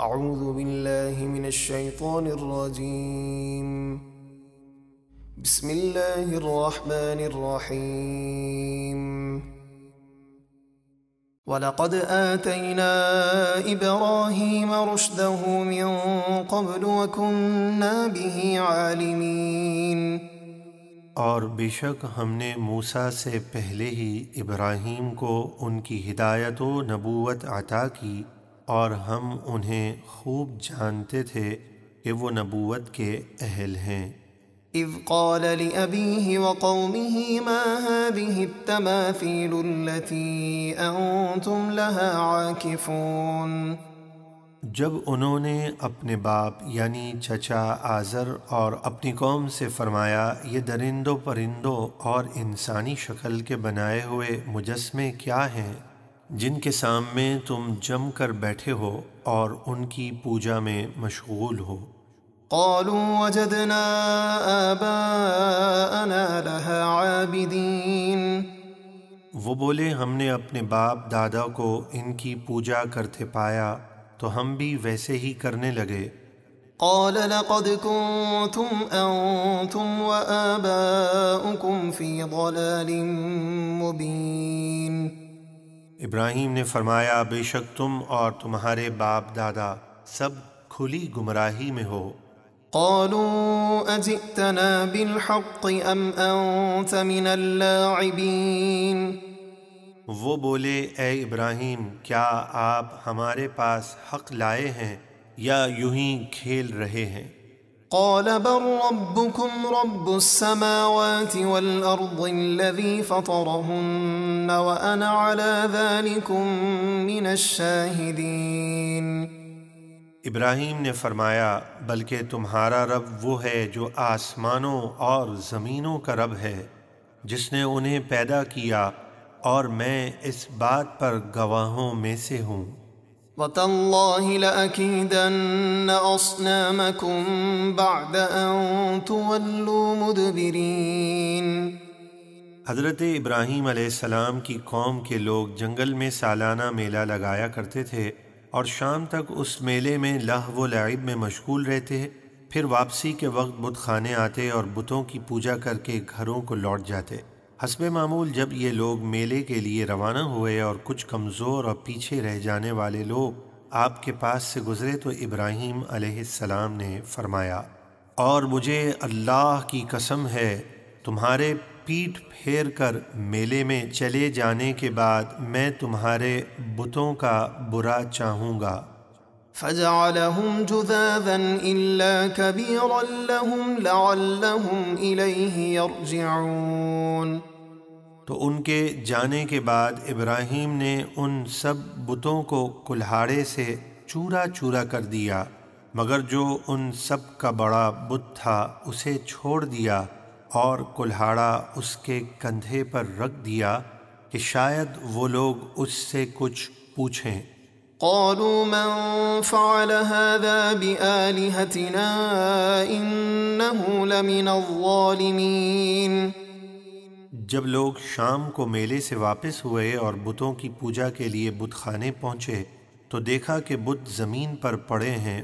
أعوذ بالله من الشيطان الرجيم. بسم الله الرحمن الرحيم. ولقد آتينا إبراهيم رشده من قبل وكنا به عالمين. اور بے شک ہم نے موسیٰ سے پہلے ہی ابراہیم کو ان کی ہدایت و نبوت عطا کی، اور ہم انہیں خوب جانتے تھے کہ وہ نبوت کے اہل ہیں۔ إذ قال لأبيه وقومه ما هذه التماثيل التي أنتم لها عاكفون۔ جب انہوں نے اپنے باپ یعنی چچا آزر اور اپنی قوم سے فرمایا، یہ درندوں پرندوں اور انسانی شکل کے بنائے ہوئے مجسمے کیا ہیں جن کے سامنے تم جم کر بیٹھے ہو اور ان کی پوجا میں مشغول ہو؟ قالوا وجدنا آباءنا لها عابدين۔ وہ بولے ہم نے اپنے باپ دادا کو ان کی پوجا کرتے پایا تو ہم بھی ویسے ہی کرنے لگے۔ قال لقد كنتم أنتم وآباؤكم في ضلال مبين۔ ابراہیم نے فرمایا بے شک تم اور تمہارے باپ دادا سب کھلی گمراہی میں ہو۔ قالوا أجئتنا بالحق أم أنت من اللاعبين۔ وہ بولے اے ابراہیم کیا آپ ہمارے پاس حق لائے ہیں یا یوں ہی کھیل رہے ہیں؟ قال بل ربكم رب السماوات والأرض الذي فطرهن وأنا على ذلكم من الشاهدين۔ ابراہیم نے فرمایا بلکہ تمہارا رب وہ ہے جو آسمانوں اور زمینوں کا رب ہے، جس نے انہیں پیدا کیا، اور میں اس بات پر گواہوں میں سے ہوں۔ وَتَاللَّهِ لَأَكِيدَنَّ أَصْنَامَكُمْ بَعْدَ أَن تُوَلُّوا مُدْبِرِينَ۔ حضرت ابراہیم علیہ السلام کی قوم کے لوگ جنگل میں سالانہ میلہ لگایا کرتے تھے اور شام تک اس میلے میں لہو و لعب میں مشغول رہتے، پھر واپسی کے وقت بت خانے آتے اور بتوں کی پوجا کر کے گھروں کو لوٹ جاتے۔ حسب معمول جب یہ لوگ میلے کے لیے روانہ ہوئے اور کچھ کمزور اور پیچھے رہ جانے والے لوگ آپ کے پاس سے گزرے تو ابراہیم علیہ السلام نے فرمایا، اور مجھے اللہ کی قسم ہے تمہارے پیٹھ پھیر کر میلے میں چلے جانے کے بعد میں تمہارے بتوں کا برا چاہوں گا۔ فجعلهم جذاذا إلا كبيرا لهم لعلهم إليه يرجعون۔ تو ان کے جانے کے بعد ابراہیم نے ان سب بتوں کو کلہاڑے سے چورا چورا کر دیا، مگر جو ان سب کا بڑا بت تھا اسے چھوڑ دیا اور کلہاڑا اس کے کندھے پر رکھ دیا کہ شاید وہ لوگ اس سے کچھ پوچھیں۔ قالوا من فعل هذا بآلهتنا إنه لمن الظالمين۔ جب لوگ شام کو میلے سے واپس ہوئے اور بتوں کی پوجا کے لیے بت خانے پہنچے تو دیکھا کہ بت زمین پر پڑے ہیں۔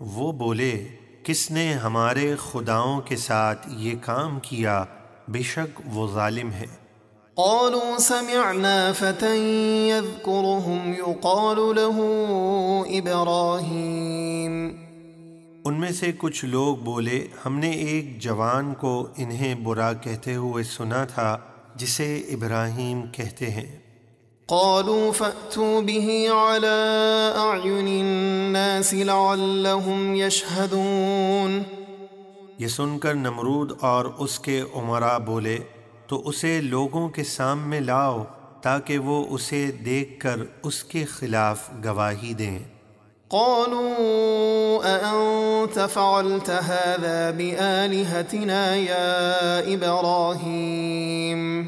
وہ بولے کس نے ہمارے خداؤں کے ساتھ یہ کام کیا؟ بے شک وہ ظالم ہے۔ قالوا سمعنا فتى يذكرهم يقال له إبراهيم۔ ان میں سے کچھ لوگ بولے ہم نے ایک جوان کو انہیں برا کہتے ہوئے سنا تھا جسے ابراہیم کہتے ہیں۔ قالوا فأتوا به على أعين الناس لعلهم يشهدون۔ یہ سن کر نمرود اور اس کے امراء بولے تو اسے لوگوں کے سامنے لاؤ تاکہ وہ اسے دیکھ کر اس کے خلاف گواہی دیں۔ قالوا أأنت فعلت هذا بآلهتنا يا إبراهيم۔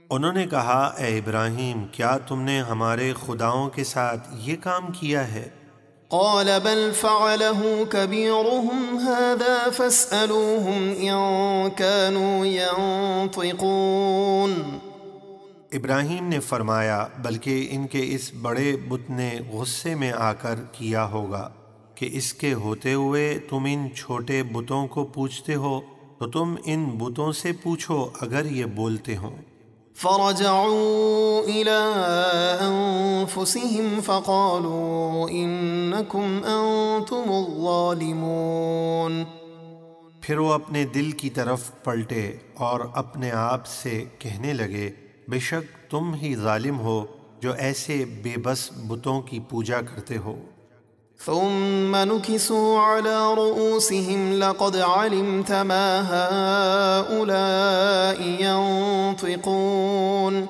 انہوں نے کہا اے ابراہیم کیا تم نے ہمارے خداؤں کے ساتھ یہ کام کیا ہے؟ قال بل فعله كبيرهم هذا فاسألوهم إن كانوا ينطقون۔ ابراہیم نے فرمایا بلکہ ان کے اس بڑے بت نے غصے میں آ کر کیا ہوگا کہ اس کے ہوتے ہوئے تم ان چھوٹے بتوں کو پوچھتے ہو، تو تم ان بتوں سے پوچھو اگر یہ بولتے ہوں۔ فرجعوا إلى أنفسهم فقالوا إنكم أنتم الظالمون۔ پھر وہ اپنے دل کی طرف پلٹے اور اپنے آپ سے کہنے لگے بے شک تم ہی ظالم ہو جو ایسے بے بس بتوں کی پوجا کرتے ہو۔ ثم نكسوا على رؤوسهم لقد علمت ما هؤلاء ينطقون۔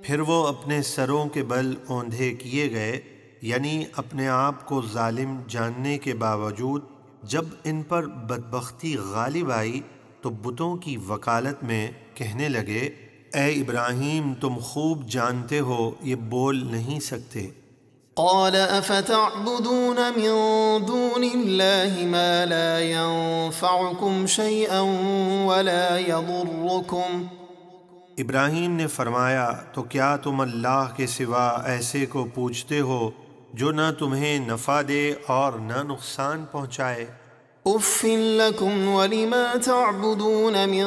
پھر وہ اپنے سروں کے بل اوندھے کیے گئے، یعنی اپنے آپ کو ظالم جاننے کے باوجود جب ان پر بدبختی غالب آئی تو بتوں کی وکالت میں کہنے لگے اے ابراہیم تم خوب جانتے ہو یہ بول نہیں سکتے۔ قال افتعبدون من دون الله ما لا ينفعكم شيئا ولا يضركم۔ ابراہیم نے فرمایا تو کیا تم اللہ کے سوا ایسے کو پوچھتے ہو جو نہ تمہیں نفع دے اور نہ نقصان پہنچائے؟ اف لکم ولما تعبدون من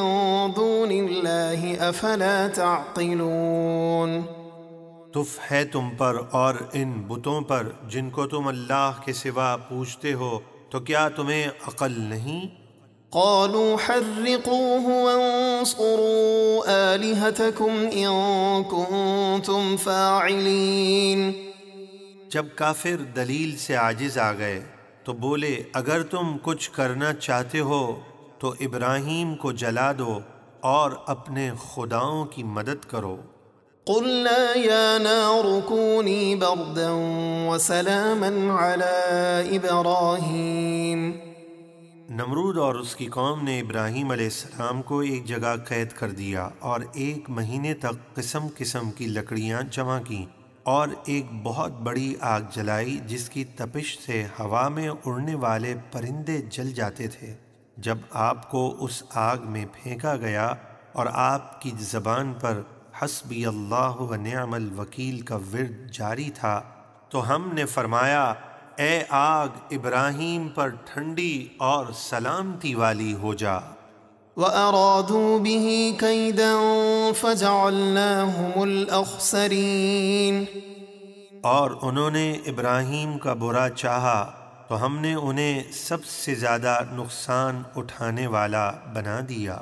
دون اللہ افلا تعقلون۔ تف ہے تم پر اور ان بتوں پر جن کو تم اللہ کے سوا پوچھتے ہو، تو کیا تمہیں عقل نہیں؟ قالوا حرقوه وانصروا آلهتكم إن كنتم فاعلين۔ جب کافر دلیل سے عاجز آ گئے تو بولے اگر تم کچھ کرنا چاہتے ہو تو ابراہیم کو جلا دو اور اپنے خداؤں کی مدد کرو۔ قلنا يا نار كوني بردا وسلاما على إبراهيم۔ نمرود اور اس کی قوم نے ابراہیم علیہ السلام کو ایک جگہ قید کر دیا اور 1 مہینے تک قسم قسم کی لکڑیاں جمع کیں اور ایک بہت بڑی آگ جلائی جس کی تپش سے ہوا میں اڑنے والے پرندے جل جاتے تھے۔ جب آپ کو اس آگ میں پھینکا گیا اور آپ کی زبان پر حسبی اللہ و نعم الوکیل کا ورد جاری تھا تو ہم نے فرمایا اے آگ ابراہیم پر ٹھنڈی اور سلامتی والی ہو جا۔ وَأَرَادُوا بِهِ كَيْدًا فَجَعَلْنَاهُمُ الْأَخْسَرِينَ۔ اور انہوں نے ابراہیم کا برا چاہا تو ہم نے انہیں سب سے زیادہ نقصان اٹھانے والا بنا دیا۔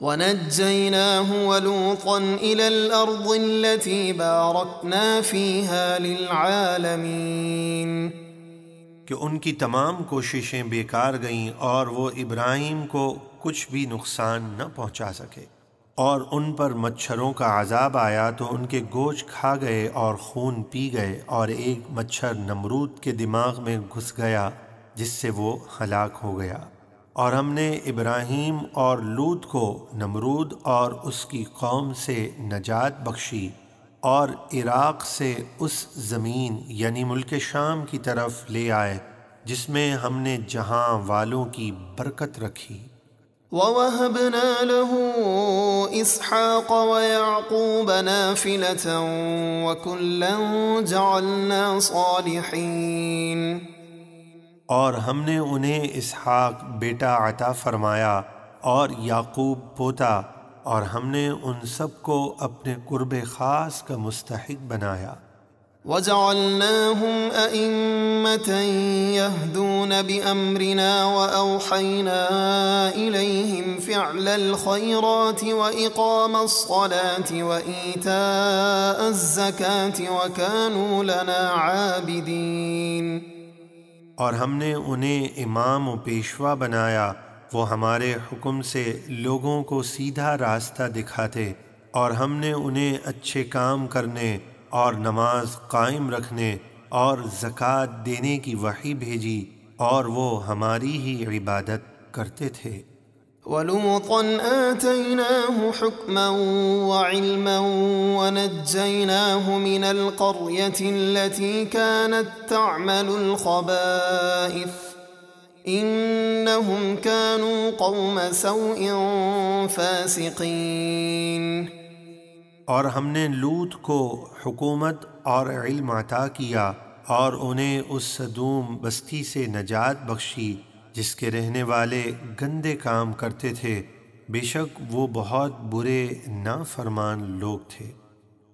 وَنَجَّيْنَاهُ وَلُوطًا إِلَى الْأَرْضِ الَّتِي بَارَكْنَا فِيهَا لِلْعَالَمِينَ۔ کہ ان کی تمام کوششیں بیکار گئیں اور وہ ابراہیم کو کچھ بھی نقصان نہ پہنچا سکے، اور ان پر مچھروں کا عذاب آیا تو ان کے گوشت کھا گئے اور خون پی گئے، اور ایک مچھر نمرود کے دماغ میں گھس گیا جس سے وہ ہلاک ہو گیا۔ اور ہم نے ابراہیم اور لوط کو نمرود اور اس کی قوم سے نجات بخشی اور عراق سے اس زمین یعنی ملک شام کی طرف لے آئے جس میں ہم نے جہاں والوں کی برکت رکھی۔ وَوَهَبْنَا لَهُ إِسْحَاقَ وَيَعْقُوبَ نَافِلَةً وَكُلًّا جَعَلْنَا صَالِحِينَ۔ اور ہم نے انہیں اسحاق بیٹا عطا فرمایا اور یعقوب پوتا، اور ہم نے ان سب کو اپنے قرب خاص کا مستحق بنایا۔ وَجَعَلْنَاهُمْ أَئِمَّةً يَهْدُونَ بِأَمْرِنَا وَأَوْحَيْنَا إِلَيْهِمْ فِعْلَ الْخَيْرَاتِ وَإِقَامَ الصَّلَاةِ وَإِيتَاءَ الزَّكَاةِ وَكَانُوا لَنَا عَابِدِينَ۔ اور ہم نے انہیں امام و پیشوا بنایا، وہ ہمارے حکم سے لوگوں کو سیدھا راستہ دکھاتے، اور ہم نے انہیں اچھے کام کرنے اور نماز قائم رکھنے اور زکوٰۃ دینے کی وحی بھیجی، اور وہ ہماری ہی عبادت کرتے تھے۔ وَلُوطًا آتَيْنَاهُ حُكْمًا وَعِلْمًا وَنَجَّيْنَاهُ مِنَ الْقَرْيَةِ الَّتِي كَانَتْ تَعْمَلُ الْخَبَائِثَ إِنَّهُمْ كَانُوا قَوْمَ سَوْءٍ فَاسِقِينَ۔ اور ہم نے لوط کو حکومت اور علم عطا کیا اور انہیں اس صدوم بستی سے نجات بخشی جس کے رہنے والے گندے کام کرتے تھے، بے شک وہ بہت برے نافرمان لوگ تھے۔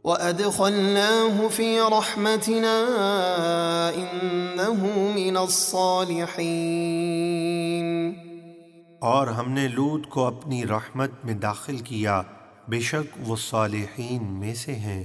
وَأَدْخَلْنَاهُ فِي رَحْمَتِنَا إِنَّهُ مِنَ الصَّالِحِينَ، اور ہم نے لوط کو اپنی رحمت میں داخل کیا، بے شک وہ صالحین میں سے ہیں۔